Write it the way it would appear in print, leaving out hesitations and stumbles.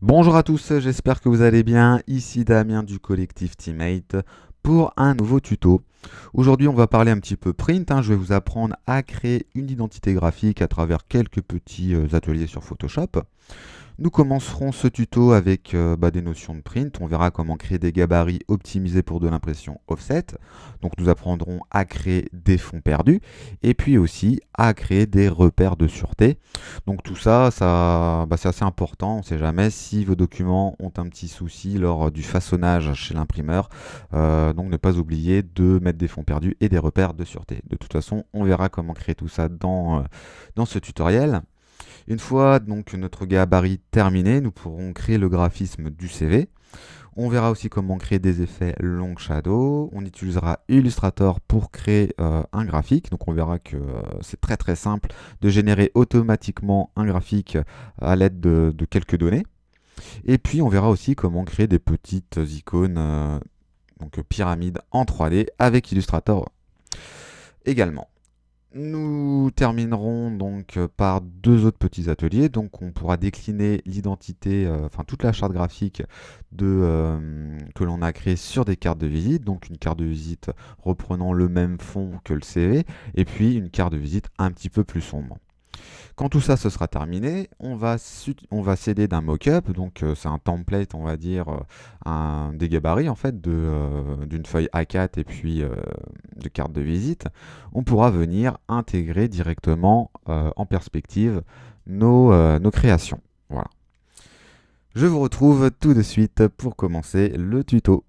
Bonjour à tous, j'espère que vous allez bien. Ici Damien du collectif Teammate pour un nouveau tuto. Aujourd'hui, on va parler un petit peu print. Je vais vous apprendre à créer une identité graphique à travers quelques petits ateliers sur Photoshop. Nous commencerons ce tuto avec des notions de print. On verra comment créer des gabarits optimisés pour de l'impression offset. Donc nous apprendrons à créer des fonds perdus et puis aussi à créer des repères de sûreté. Donc tout ça, c'est assez important. On ne sait jamais si vos documents ont un petit souci lors du façonnage chez l'imprimeur. Donc ne pas oublier de mettre des fonds perdus et des repères de sûreté. De toute façon, on verra comment créer tout ça dans ce tutoriel. Une fois donc notre gabarit terminé, nous pourrons créer le graphisme du CV. On verra aussi comment créer des effets long shadow. On utilisera Illustrator pour créer un graphique. Donc on verra que c'est très simple de générer automatiquement un graphique à l'aide de quelques données. Et puis on verra aussi comment créer des petites icônes, donc pyramides en 3D avec Illustrator également. Nous terminerons donc par deux autres petits ateliers. Donc on pourra décliner l'identité, toute la charte graphique que l'on a créée sur des cartes de visite. Donc une carte de visite reprenant le même fond que le CV et puis une carte de visite un petit peu plus sombre. Quand tout ça se sera terminé, on va s'aider d'un mock-up, donc c'est un template, on va dire, des gabarits en fait, d'une feuille A4 et puis de carte de visite. On pourra venir intégrer directement en perspective nos créations. Voilà. Je vous retrouve tout de suite pour commencer le tuto.